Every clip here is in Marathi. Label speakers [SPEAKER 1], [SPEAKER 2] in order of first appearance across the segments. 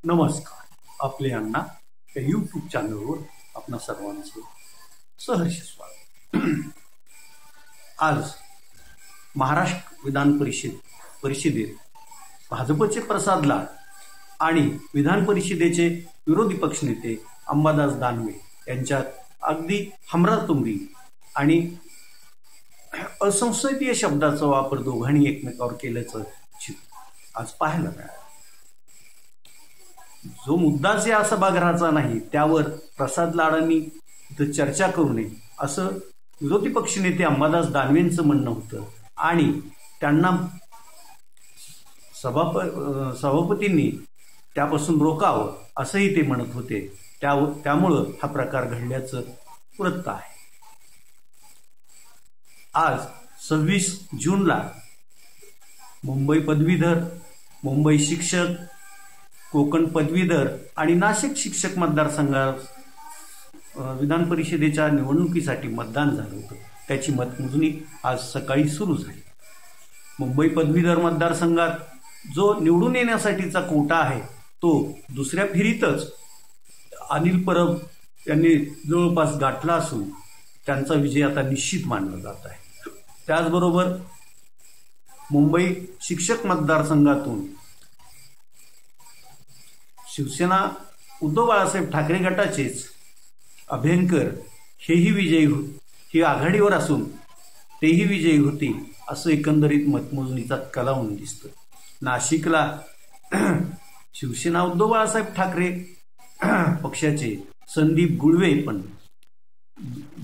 [SPEAKER 1] नमस्कार. आपले अण्णा या यूट्यूब चॅनलवर आपणा सर्वांचं सहर्ष स्वागत. आज महाराष्ट्र विधान परिषदेत भाजपचे प्रसाद लाड आणि विधान परिषदेचे विरोधी पक्षनेते अंबादास दानवे यांच्यात अगदी हमरातुमरी आणि असंसदीय शब्दाचा वापर दोघांनी एकमेकावर केल्याचं आज पाहायला मिळालं. जो मुद्दाच या सभागृहाचा नाही त्यावर प्रसाद लाडांनी इथं चर्चा करू नये असं विरोधी पक्षनेते अंबादास दानवेंचं म्हणणं होतं आणि त्यांना सभापतींनी त्यापासून रोकावं असंही ते म्हणत होते. त्यामुळं हा प्रकार घडल्याचं वृत्त आहे. आज 26 जूनला मुंबई पदवीधर, मुंबई शिक्षक, कोकण पदवीधर आणि नाशिक शिक्षक मतदारसंघात विधान परिषदेच्या निवडणुकीसाठी मतदान झालं होतं. त्याची मतमोजणी आज सकाळी सुरू झाली. मुंबई पदवीधर मतदारसंघात जो निवडून येण्यासाठीचा कोटा आहे तो दुसऱ्या फेरीतच अनिल परब यांनी जवळपास गाठला असून त्यांचा विजय आता निश्चित मानला जात आहे. त्याचबरोबर मुंबई शिक्षक मतदारसंघातून शिवसेना उद्धव बाळासाहेब ठाकरे गटाचेच अभ्यंकर ही आघाडीवर असून तेही विजयी होतील असं एकंदरीत मतमोजणीचा कलावून दिसतं. नाशिकला शिवसेना उद्धव बाळासाहेब ठाकरे पक्षाचे संदीप गुळवे पण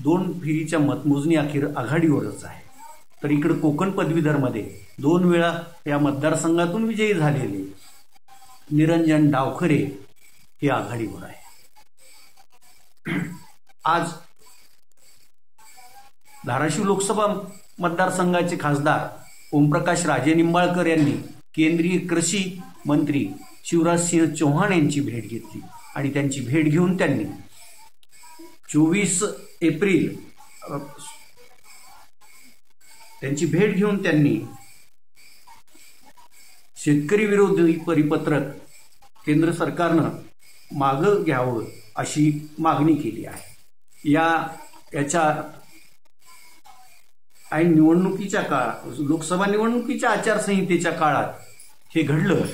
[SPEAKER 1] 2 फेरीच्या मतमोजणी अखेर आघाडीवरच आहे. तर इकडे कोकण पदवीधरमध्ये 2 वेळा या मतदारसंघातून विजयी झालेले निरंजन डावखरे हे आघाडीवर आहे. आज धाराशिव लोकसभा मतदारसंघाचे खासदार ओमप्रकाश राजेनिंबाळकर यांनी केंद्रीय कृषी मंत्री शिवराजसिंह चौहान यांची भेट घेतली आणि त्यांची भेट घेऊन त्यांनी 24 एप्रिल शेतकरी विरोधी परिपत्रक केंद्र सरकारनं मागं घ्यावं अशी मागणी केली आहे. याच्या ऐन निवडणुकीच्या काळात, लोकसभा निवडणुकीच्या आचारसंहितेच्या काळात हे घडलं.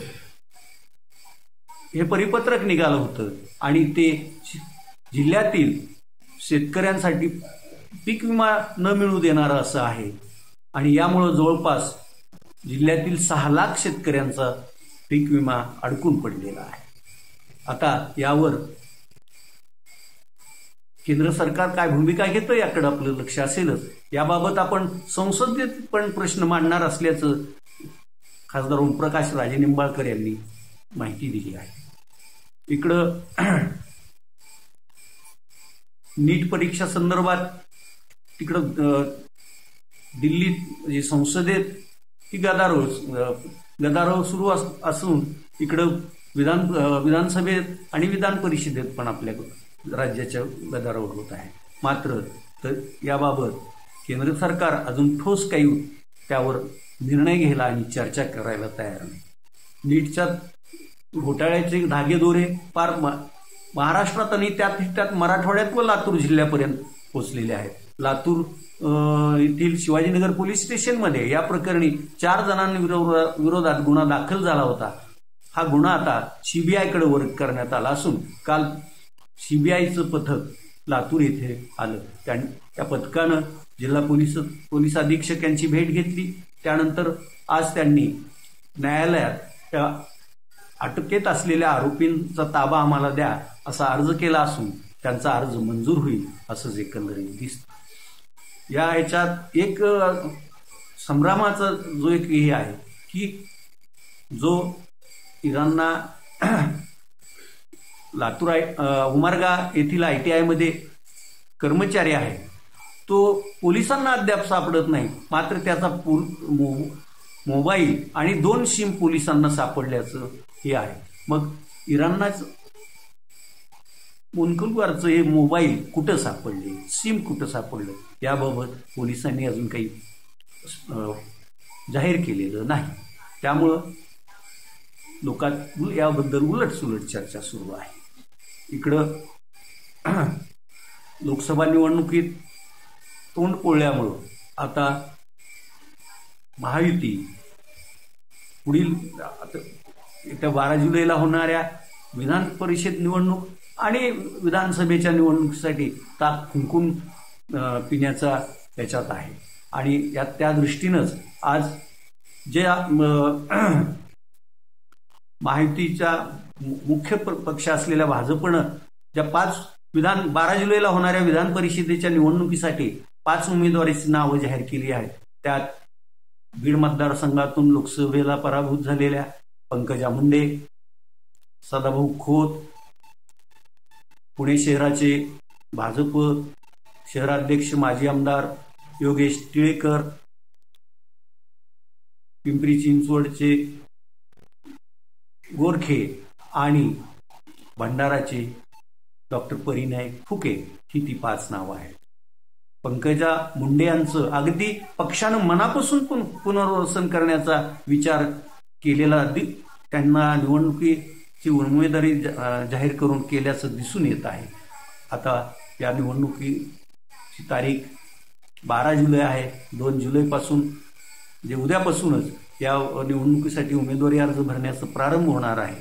[SPEAKER 1] हे परिपत्रक निघालं होतं आणि ते जिल्ह्यातील शेतकऱ्यांसाठी पीक विमा न मिळू देणारं असं आहे आणि यामुळं जवळपास जिल्ह्यातील 6 लाख शेतकऱ्यांचा पीक विमा अडकून पडलेला आहे. आता यावर केंद्र सरकार काय भूमिका घेतं याकडे आपलं लक्ष असेलच. याबाबत आपण संसदेत पण प्रश्न मांडणार असल्याचं खासदार ओमप्रकाश राजेनिंबाळकर यांनी माहिती दिली आहे. इकडं नीट परीक्षा संदर्भात तिकडं दिल्लीत म्हणजे संसदेत ही गदारोळ सुरू असून इकडं विधानसभेत आणि विधान परिषदेत पण आपल्या राज्याच्या गदारोळ होत आहे. मात्र तर याबाबत केंद्र सरकार अजून ठोस काही त्यावर निर्णय घ्यायला आणि चर्चा करायला तयार नाही. नीटच्या घोटाळ्याचे धागेदोरे पार महाराष्ट्रात आणि त्यात मराठवाड्यात व लातूर जिल्ह्यापर्यंत पोहोचलेले आहेत. लातूर येथील शिवाजीनगर पोलीस स्टेशनमध्ये या प्रकरणी 4 जणांविरोधात गुन्हा दाखल झाला होता. हा गुन्हा आता सीबीआयकडे वर्ग करण्यात आला असून काल सीबीआयचं पथक लातूर येथे आलं. त्या पथकानं जिल्हा पोलीस अधीक्षक यांची भेट घेतली. त्यानंतर आज त्यांनी न्यायालयात त्या अटकेत असलेल्या आरोपींचा ताबा आम्हाला द्या असा अर्ज केला असून त्यांचा अर्ज मंजूर होईल असंच एकंदरीत दिसतं. ह्याच्यात एक संभ्रमाचा जो एक हे आहे की जो इराणना लातूर उमरगा येथील ITI मध्ये कर्मचारी आहे तो पोलिसांना अद्याप सापडत नाही. मात्र त्याचा मोबाईल आणि 2 सिम पोलिसांना सापडल्याचं हे आहे. मग इराणनाच मुनकुलवारचं हे मोबाईल कुठं सापडले, सिम कुठं सापडलं याबाबत पोलिसांनी अजून काही जाहीर केलेलं नाही. त्यामुळं लोकात याबद्दल उलटसुलट चर्चा सुरू आहे। इकडं लोकसभा निवडणुकीत तोंड पोळल्यामुळं आता महायुती पुढील येत्या 12 जुलैला होणाऱ्या विधान परिषद निवडणूक आणि विधानसभेच्या निवडणुकीसाठी ताक फुंकून पिण्याचा त्याच्यात आहे। आणि त्या दृष्टीनंच आज जे महायुतीचा मुख्य पक्ष असलेल्या भाजपनं ज्या 12 जुलैला होणाऱ्या विधान परिषदेच्या निवडणुकीसाठी 5 उमेदवारांची नावं जाहीर केली आहेत। त्यात बीड मतदारसंघातून लोकसभेला पराभूत झालेल्या पंकजा मुंडे, सदाभाऊ खोत, पुणे शहराचे भाजप शहराध्यक्ष माजी आमदार योगेश टिळेकर, पिंपरी चिंचवडचे गोरखे आणि भंडाराचे डॉक्टर परिणय फुके ही ती 5 नावं आहेत। पंकजा मुंडे यांचं अगदी पक्षानं मनापासून पुनर्वसन करण्याचा विचार केलेला त्यांना निवडणुकीची उमेदवारी जाहीर करून केल्याचं दिसून येत आहे। आता या निवडणुकीची तारीख 12 जुलै आहे। 2 जुलैपासून म्हणजे उद्यापासूनच या निवडणुकीसाठी उमेदवारी अर्ज भरण्याचा प्रारंभ होणार आहे।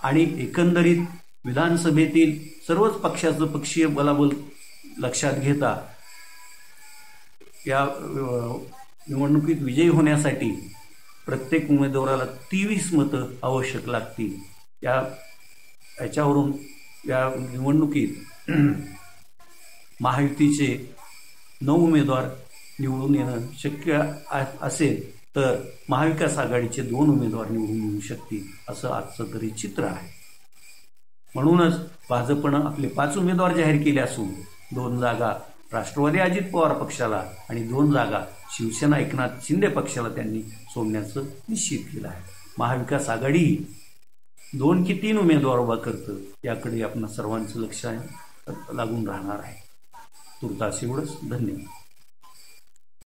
[SPEAKER 1] आणि एकंदरीत विधानसभेतील सर्वच पक्षाचं पक्षीय बलाबल लक्षात घेता या निवडणुकीत विजयी होण्यासाठी प्रत्येक उमेदवाराला 23 मतं आवश्यक लागतील। याच्यावरून या निवडणुकीत महायुतीचे 9 उमेदवार निवडून येणं शक्य असेल तर महाविकास आघाडीचे 2 उमेदवार निवडून येऊ शकतील असं आजचं तरी चित्र आहे। म्हणूनच भाजपनं आपले 5 उमेदवार जाहीर केले असून 2 जागा राष्ट्रवादी अजित पवार पक्षाला आणि 2 जागा शिवसेना एकनाथ शिंदे पक्षाला त्यांनी सोडण्याचं निश्चित केलं आहे। महाविकास आघाडीही 2 की 3 उमेदवार उभा करतं याकडे आपण सर्वांचं लक्ष लागून राहणार आहे। तुर्तास एवढंच, धन्यवाद।